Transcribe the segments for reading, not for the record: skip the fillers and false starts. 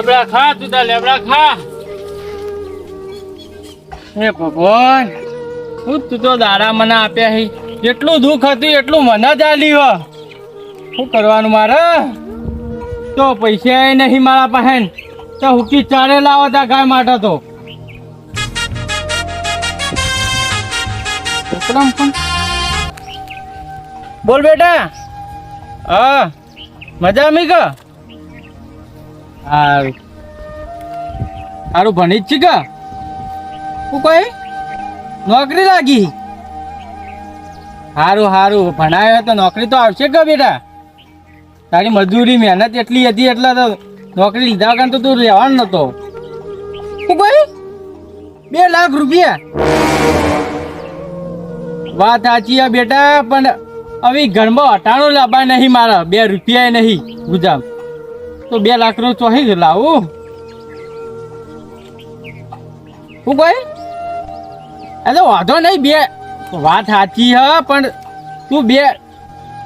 લેબડા ખા તું તાર લેબડા ખા. હે ભગવાન, હું તું તો દાડા મને આપ્યા હી. જેટલું દુઃખ હતું એટલું મને જ આલ્યું. શું કરવાનું મારે? તો પૈસા નહીં મારા પાસે. તો હુકી ચારે લાવો તા ગાય માટે તો. બોલ બેટા. હા મજા મી કા? સારું સારું ભણી જ છે કા? તું કઈ નોકરી લાગી? સારું સારું ભણાયો તો નોકરી તો આવશે કે બેટા? તારી મજૂરી મહેનત એટલી હતી એટલે તો નોકરી લીધા વગર તો તું રહેવાનો નતો. તું કઈ 2 લાખ રૂપિયા? વાત સાચી છે બેટા, પણ હવે ઘરમાં અટાણું લાવવા નહીં મારા. 2 રૂપિયા નહીં ગુજામ તો 2 લાખનું ચોહી જ લાવું. હું કઈ એટલે વાંધો નહીં. 2 વાત સાચી હ, પણ તું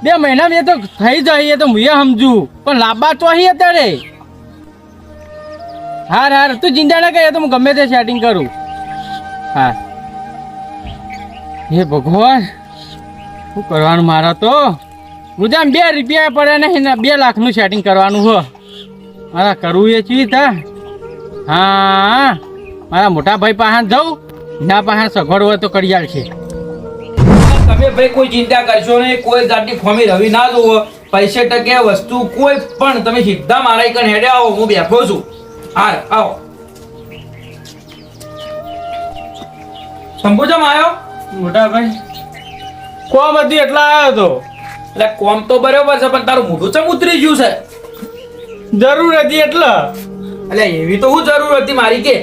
2 મહિના મેં તો થઈ જાય તો હું સમજુ, પણ લાંબા ચોહી અત્યારે. હાર હાર તું ચિંતા ના કરે, તો હું ગમે તે સેટિંગ કરું. હા હે ભગવાન, શું કરવાનું મારા તો? ગુજામ 2 રૂપિયા પડે નહીં ને 2 લાખનું સેટિંગ કરવાનું હો. મારા કરવું એ ચીજ હા. હા મારા મોટા ભાઈ પાસે જાઉં, ના પાસે સગવડ હોય તો કરિયાળ છે. તમે ભાઈ કોઈ ચિંતા કરશો નહીં, કોઈ જાતની ફોમી રવી ના જોવો. પૈસે ટકે વસ્તુ કોઈ પણ તમે સીધા મારા કણ હેડે આવો, હું બેઠો છું. હાર આવો. શંભુજમ આવ્યો? મોટા ભાઈ કોમ હતી એટલા આવ્યો તો. એટલે કોમ તો બરોબર છે, પણ તારું મોઢું ચમ ઉતરી ગયું છે? જરૂર હતી એટલે. એટલે એવી તો હું જરૂર હતી મારી કે?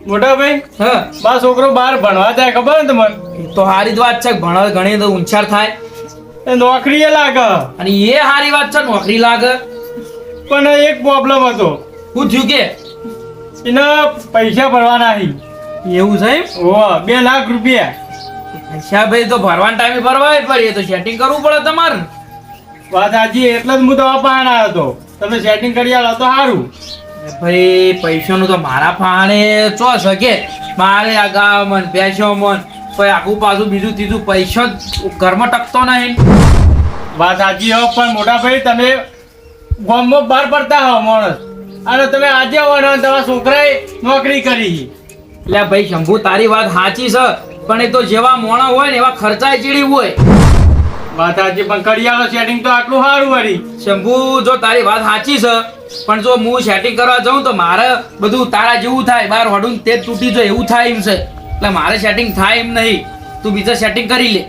મોટા ભાઈ હા મારો છોકરો બહાર ભણવા જાય, ખબર ને તમને? તો સારી જ વાત છે, ભણવા ઘણી તો ઊંચાર થાય. એ નોકરી એ લાગે, અને એ સારી વાત છે, નોકરી લાગે. પણ એક પ્રોબ્લેમ હતો. શું થયું કે? એને પૈસા ભરવાના હતી. એવું છે? ઓ 2 લાખ રૂપિયા. પૈસા ભાઈ તો ભરવાના ટાઈમે ભરવા જ પડે, તો સેટિંગ કરવું પડે તમારે. વાત સાચી, એટલે જ હું તો અપાણ આવ્યો હતો. તમે સેટિંગ કરી આલો તો સારું. ભાઈ પૈસાનું તો મારા ફાણે ચો શકે. મારે આ ગામ મન પેશો મન કોઈ આગું પાછું બીજું ત્રીજું પૈસા જ ઘરમાં ટકતો નહીં. વાત સાચી હો, પણ મોટા ભાઈ તમે ગામમાં બહાર પડતા હો માણસ, અને તમે આજે આવો ને તમારા છોકરાએ નોકરી કરી. એટલે ભાઈ શંભુ તારી વાત સાચી છે, પણ એ તો જેવા મોણા હોય ને એવા ખર્ચાય ચીડી હોય. વાત સાચી, પણ કરિયાનો સેટિંગ તો આટલું સારું વળી. શંભુ જો તારી વાત સાચી છે, પણ જો હું સેટિંગ કરવા જાઉં તો મારે બધું તારા જેવું થાય, બાર હડું તે તૂટી જાય એવું થાય એમ છે. એટલે મારે સેટિંગ થાય એમ નહીં, તું બીજા સેટિંગ કરી લે.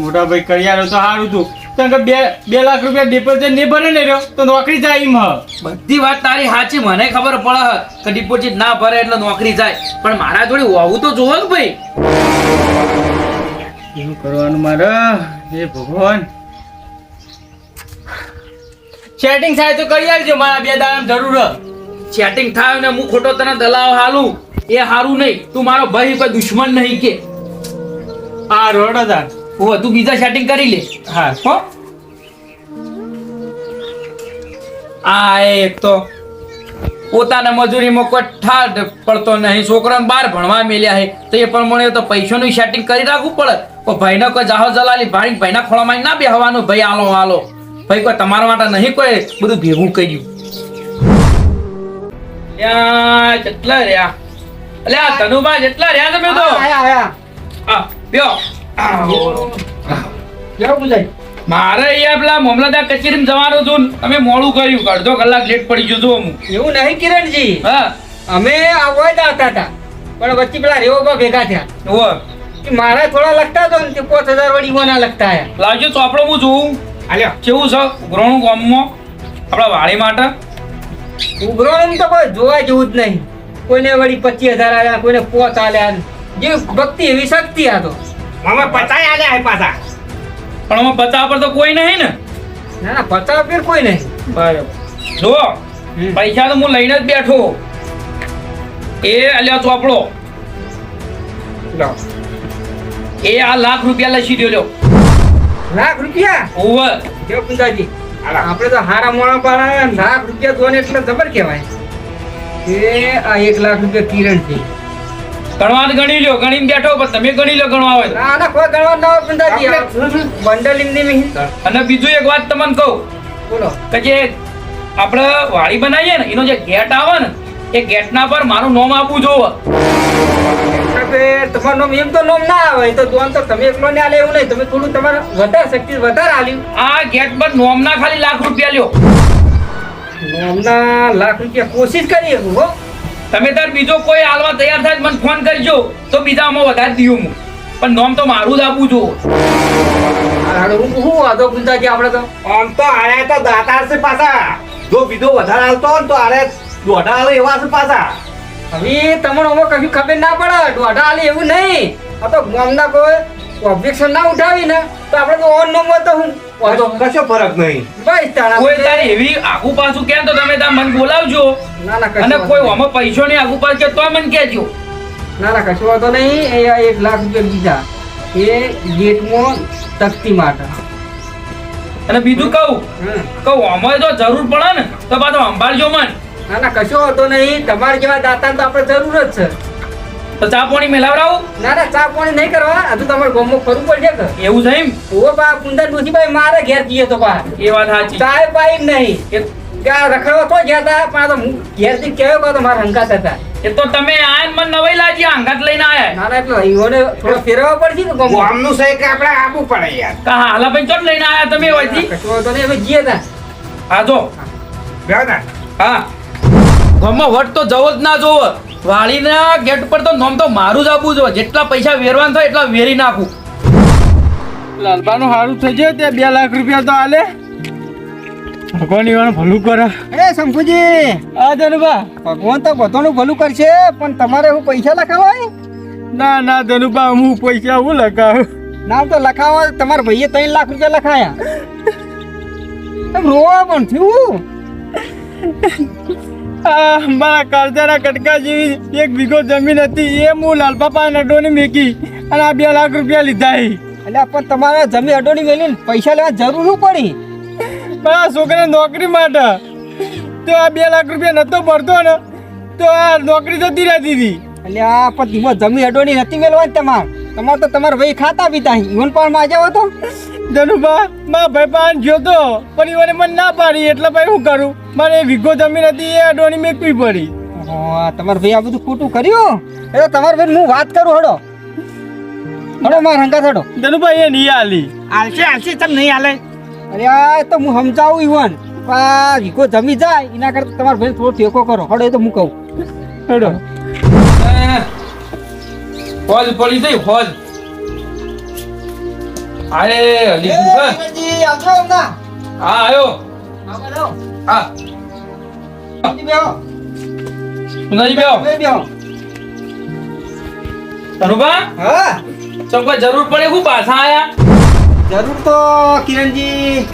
મોટા ભાઈ કરિયાનો તો સારું હતું, કારણ કે 2 લાખ રૂપિયા ડિપોઝિટ નહીં ભરે ને રહ્યો તો નોકરી જાય એમ. બધી વાત તારી સાચી, મને ખબર પડે કે ડિપોઝિટ ના ભરે એટલે નોકરી જાય, પણ મારા જોડે હોવું તો જોવે ને ભાઈ. શું કરવાનું મારે? હે ભગવાન, સેટિંગ થાય તો કરી આવજો. મારા 2 દાડામાં જરૂર. સેટિંગ થાય ને હું ખોટો તને દલાવ હાલું એ હારું નહીં. તું મારો ભાઈ કોઈ દુશ્મન નહીં કે? હા રોડ હતા. હો તું બીજા સેટિંગ કરી લે. હા હો આ એક તો પોતાના મજૂરીમાં કોઈ ઠાર પડતો નહીં, છોકરાને બહાર ભણવા મેલ્યા છે તો એ પ્રમાણે તો પૈસાનું સેટિંગ કરી રાખવું પડે. કોઈ ભાઈને કોઈ જાહો જલાલી ભાઈ ભાઈના ખોળામાં ના બેહવાનું. ભાઈ આલો આલો ભાઈ કોઈ તમારા માટે નહીં કોઈ બધું ભેગું કર્યું. જેટલા રહ્યા એટલે આ તનુબા જેટલા રહ્યા તમે તો હા બ્યો મારે અહીંયા પેલા મામલતદાર કચેરીમાં જવાનું હતું, તમે મોડું કર્યું, અડધો કલાક લેટ પડી ગયો છું હું. એવું નહીં કિરણજી, હા અમે આવવા જ આવતા હતા, પણ વચ્ચે પેલા રેવોબા ભેગા થયા. ઓહો કે મારા થોડા લખતા હતો ને તે 5000 વળી મને લખતા આયા. લાવજો ચોપડો હું જોઉં. હાલ્યો કેવું છે ઉઘરાણું ગામમાં આપણા વાડી માટે? ઉઘરાણું તો કોઈ જોવા જેવું જ નહીં. કોઈને વળી 25000 આલ્યા, કોઈને 5 આલ્યા. જે ભક્તિ એવી શક્તિ આ તો અમે 50 આલ્યા પાછા. પણ આમાં 50 પર તો કોઈ નહીં ને? ના ના 50 પર કોઈ નહીં. બરાબર જો પૈસા તો હું લઈને જ બેઠો. એ અલ્યા ચોપડો એ આ ₹1,00,000 લસી દો. ₹1,00,000? ઓવર જો પુંજાજી આપણે તો હારા મોણા પાડા ₹1,00,000 દોને એટલે જબર કહેવાય. એ આ 1 લાખ રૂપિયા કિરણ છે. ગણવા ગણી લ્યો, ગણીને બેઠો પણ તમે ગણી લો ગણવા હોય તો. ના ના કોઈ ગણવા ના હોય પુંજાજી. બંડલ એમની નહીં. અને બીજું એક વાત તમને કહું બોલો. કે જે આપણે વાડી બનાવીએ ને એનો જે ગેટ આવે ને એ ગેટના પર મારું નામ આપવું જોવે. તમારું નામ એમ તો નામ ના આવે. તો દોન તો તમે એકલો ને આલે એવું નહીં. તમે થોડું તમારે વધારે શક્તિ વધારે આલ્યું. આ ગેટ પર નોમના ખાલી ₹1,00,000 લ્યો. નામના ₹1,00,000 કોશિશ કરીએ હો. તમે તાર બીજો કોઈ હાલવા તૈયાર થાય તો મને ફોન કરજો તો બીજા આમાં વધારે દઉં હું, પણ નોમ તો મારું જ આપવું જોવે. હું વાંધો પુંજાજી આપણે તો આમ તો આને તો દાતાર છે પાછા. જો બીજો વધારે હાલતો હોય ને તો આને દોઢા હાલે એવા છે પાછા. હવે તમને હવે કશું ખબર ના પડે. દોઢા આલે એવું નહીં. આ તો ગામના કોઈ ઓબ્જેક્શન ના ઉઠાવી ને તો આપણે તો ઓન નંબર તો હું વાંધો કશો ફરક નહીં. બસ તારા કોઈ તારી એવી આગુ પાછું કેમ તો તમે તાર મને બોલાવજો. ના ના કશું અને વાંધો કોઈ નહીં. આમાં પૈસો ની આગુ પાછું કે તોય મને કહેજો. ના ના કશું વાંધો નહીં. એ આ ₹1,00,000 બીજા એ ગેટમાં તકતી માટે. અને બીજું કહું આમાં જો જરૂર પડે ને તો પાછો સંભાળજો મન. ના ના કશો વાંધો નહીં. તમારા જેવા દાતા તો આપણે જરૂર જ છે. તો ચા પાણી મેલાવરાવું. ના ના ચા પાણી નહીં કરવા. હજુ તમારે ગામમાં ફરવું પડશે કે એવું છે એમ? ઓ બા કુંદન ડોશીભાઈ મારે ઘેર જઈએ તો બા એ વાત સાચી. ચાય પાઈ નહીં. એ ત્યાં રખડવા તો ગયા હતા પણ આ તો હું ઘેરથી કહેયો કે મારા હંકાત હતા. એ તો તમે આયા ને મને નવાઈ લાજી આંગાત લઈને આયા. ના ના એટલે ઈવોને થોડો ફેરવવા પડશે ને ગામમાં. ગામનું છે કે આપણે આપવું પડે યાર. કા હાલા ભાઈ ચોટ લઈને આયા તમે હોયથી? કશો વાંધો નહીં. અમે જઈએ તા. હા જો બેહો ને. હા ગામમાં વટ તો જવો જ ના જોવો. વાળીના ગેટ પર તો નોમ તો મારું જ આપવું જોઈએ. જેટલા પૈસા વેરવાન થાય એટલા વેરી નાખું. લાલબાનું સારું થઈ જાય ત્યાં ₹2,00,000 તો આલે. ભગવાન એવાનું ભલું કરે. એ શંભુજી આ ધનુભા. ભગવાન તો બધાનું ભલું કરશે પણ તમારે એવું પૈસા લખાવાય. ના ના ધનુભા હું પૈસા હું લગાવું. નામ તો લખાવા તમારા ભાઈએ ₹3,00,000 લખાયા. એમ રોવા પણ થયું. આ મારા કાળજાના કટકા જેવી 1 વીઘો જમીન હતી એ હું લાલબાપા અડોની મેકી અને આ ₹2,00,000 લીધા. એટલે પણ તમારે જમી અડોની મેલીને પૈસા લેવા જરૂર શું પડી? મારા છોકરાને નોકરી માટે તો આ ₹2,00,000 નતો ભરતો ને તો આ નોકરી જતી રહેતી હતી. એટલે આ પણ ધીમો જમી અડોની નથી મેળવાની તમારે. તમારે તો તમારા ભાઈ ખાતા પીતા ઈવન પણ માં જાવ તો ધનુભા મારા ભાઈ પાન ગયો તો પણ ઈવને મને ના પાડી એટલે ભાઈ શું કરું. મારે વીઘો જમીન હતી એ અડોની મેકવી પડી. તમારા ભાઈ આ બધું ખોટું કર્યું. એ તો તમારા ભાઈ હું વાત કરું. હડો હડો મારા હંકા થડો. ધનુભાઈ એ નહીં આલી. આલશે તમે નહીં આલે. અરે આ તો હું સમજાવું ઈવન આ વીઘો જમી જાય એના કરતા તમારા ભાઈ થોડો ટેકો કરો. હડો એ તો હું કહું. હેડો ફોજ પડી જઈ ફોજ. અરે લીધું છે. હા આયો. હા સુનાજી બેહો. ધનુભા હા સબ કોઈ જરૂર પડે હું પાછા આયા? જરૂર તો કિરણજી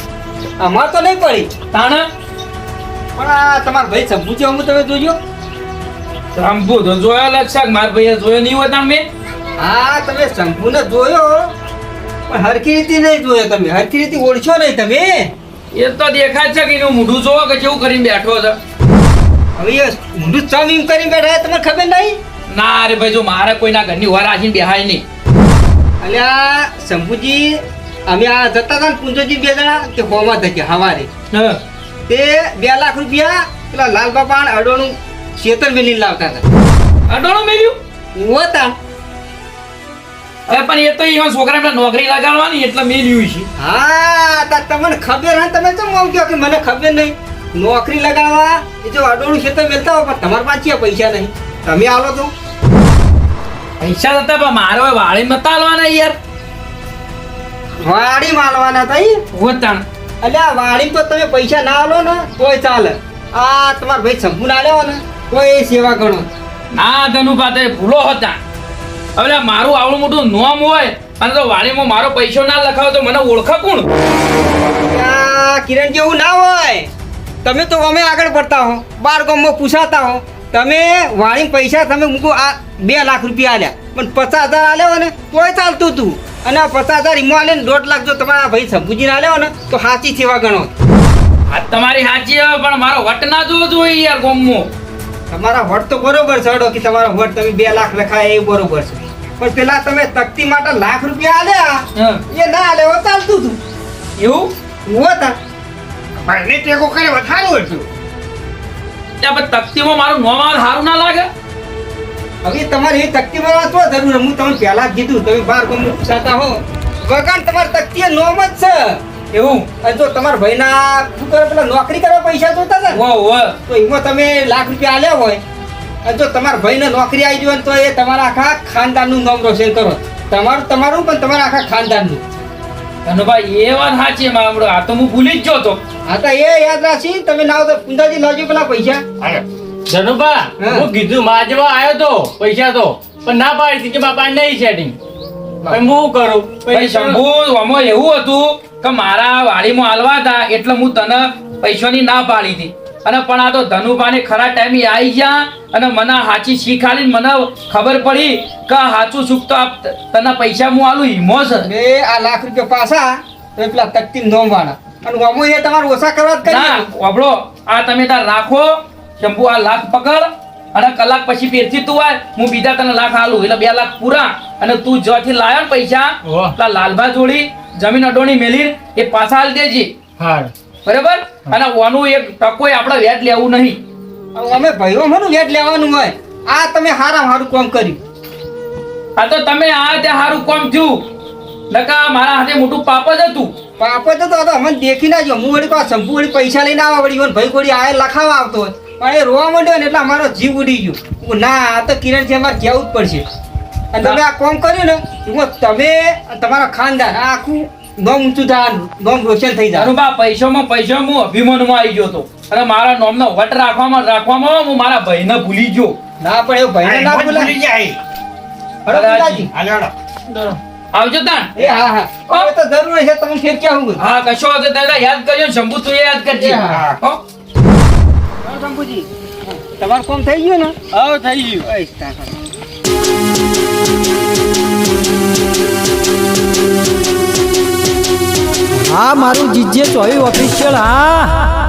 અમાર તો નહીં પડી તાણ પણ આ તમારા ભાઈ શંભુજી અમુ તમે જોજો. શંભુ તો જોયો લક્ષક માર ભાઈએ જોયો નહીં હોય તાણ મેં. હા તમે શંભુને જોયો પણ હરખી રીતે નહીં જોયો. તમે હરખી રીતે ઓળખ્યો નહીં તમે. એ તો દેખાય છે કે એનું મોઢું જોવો કે કેવું કરીને બેઠો છે. હવે એ ઊંધું ચમ એમ કરીને બેઠા તમને ખબર નહીં. ના રે ભાઈ જો મારે કોઈના ઘરની વાર રાખીને બેહાય નહીં. અલ્યા શંભુજી અમે આ જતા હતા ને પૂંજોજી 2 જણા તે હોમાં થયા હવારે હા તે ₹2,00,000 પેલા લાલ બાપા અડોનું શેતર મેલી લાવતા હતા. અડોણું મેલ્યું. હું હતા. અરે પણ એ તો એવા છોકરાને નોકરી લગાડવાની એટલે મેલ્યું છે. હા તમને ખબર હે તમે કેમ આમ કહો કે મને ખબર નહીં. નોકરી લગાવવા એ જો અડોણું શેતર મેલતા હોય પણ તમારી પાસે પૈસા નહીં. તમે આલો તો પૈસા હતા પણ મારે હવે વાળી નતા આલવાના યાર. વાડી માલવાના તઈ. હોતાણ અલ્યા વાડી તો તમે પૈસા ના આલો ને તોય ચાલે. આ તમારા ભાઈ શંભુ ના આલ્યો ને તોય સેવા ગણો. ના ધનુભા તે ભૂલો હતા. હવે મારું આવડું મોટું નોમ હોય અને તો વાણીમાં મારો પૈસો ના લખાવો તો મને ઓળખે કોણ? કિરણ જેવું ના હોય. તમે તો અમે આગળ પડતા હો 12 ગામમાં પૂછાતા હો. તમે વાણી પૈસા તમે મૂકો આ ₹2,00,000 આલ્યા પણ 50,000 આલ્યો ને તોય ચાલતું હતું. અને આ 50,000 ઈમો આલે ને 1.5 જો તમારા ભાઈ શંભુજીને આલ્યો ને તો સાચી સેવા ગણો. આ તમારી સાચી હવે પણ મારો વટ ના જોવો જોઈએ યાર ગોમમાં. તમારા વટ તો બરોબર છે હડો કે તમારા વટ તમે 2 લાખ લખાય એ બરોબર છે પણ પેલા તમે તકતી માટે લાખ રૂપિયા આલ્યા હા. એ ના આલે હો ચાલતું હતું એવું હોતા ભાઈને ટેકો કરે વધારું હતું ત્યાં પણ તકતીમાં મારું નોમ આવે સારું ના લાગે હવે તમારે એ તકતી માં તો જરૂર હું તમને પહેલા જ કીધું તમે બાર ગામ પૂછાતા હો વગર તમારે તકતી નોમ જ છે એવું અને જો તમારા ભાઈના શું કરે પેલા નોકરી કરવા પૈસા જોતા હતા ને વાહ વાહ તો એમાં તમે લાખ રૂપિયા આલ્યા હોય અને જો તમારા ભાઈને નોકરી આવી જાય તો એ તમારા આખા ખાનદાનનું નામ રોશન કરો તમારું પણ તમારા આખા ખાનદાનનું ધનુભાઈ એ વાત સાચી મામડો આ તો હું ભૂલી જ ગયો તો હા તો એ યાદ રાખી તમે ના તો કુંદાજી લાવજો પેલા પૈસા ધનુભા હા. હું કીધું માજવા આવ્યો તો પૈસા તો પણ ના પાડી હતી કે બાપા નહીં સેટિંગ પણ હું કરું ભાઈ શંભુ આમાં એવું હતું કે મારા વાડીમાં હાલવા હતા એટલે હું તને પૈસાની ના પાડી હતી અને પણ આ તો ધનુભાને ખરા ટાઈમે આવી ગયા અને મને સાચી શીખ આલી મને ખબર પડી કે સાચું સુખ તો તને પૈસા હું આલું હિમો છે એ આ લાખ રૂપિયા પાછા તમે પેલા તકતી નોમ વાળા અને અમો એ તમારે ઓછા કરવા જ ના કરી વાપરો આ તમે તાર રાખો શંભુ આ લાખ પકડ અને કલાક પછી ફેરથી તું આય હું બીજા તને લાખ આલું એટલે 2 લાખ પૂરા અને તું જ્યાંથી લાયો ને પૈસા વાહ. પેલા લાલભા જોડી જમીન અડોણી મેલી એ પાછા આલી દેજે હાર બરાબર અને ઓનું એક ટકોય આપણે વેટ લેવું નહીં હવે અમે ભાઈઓ મનું વેટ લેવાનું હોય આ તમે હારા હારું કામ કર્યું આ તો તમે આ તે સારું કામ થયું નકા મારા હાથે મોટું પાપ જ હતું પાપો તો તો અમને દેખી ના જો હું વળી કોઈ શંભુ વળી પૈસા લઈને આવવા વળી મને ભાઈ કોડી આ લખાવા આવતો હોય પણ એ રોવા માંડ્યો ને એટલે અમારો જીવ ઉડી ગયો હું કહું, ના આ તો કિરણ છે અમારે કહેવું જ પડશે અને તમે આ કામ કર્યું ને એમાં તમે તમારા ખાનદાન આ આખું નોમ ઊંચું થવાનું નોમ રોશન થઈ જાય ધનુભા પૈસામાં હું અભિમાનમાં આવી ગયો હતો અને મારા નોમનો વટ રાખવામાં હું મારા ભાઈને ભૂલી ગયો ના પણ એવું ભાઈને ના બોલાય જાય હળો પિતાજી. હાલો આવજો તાન એ હા હા હવે તો જરૂર છે તમે ફેર ક્યાં હું હા કશો વાંધો નહીં. દાદા યાદ કરજો ને શંભુ તું એ યાદ કરજે હા. હો? શંભુજી તમારું કામ થઈ ગયું ને હા થઈ ગયું બસ, તાન. હા મારું જીજે ચોવી ઓફિશિયલ હા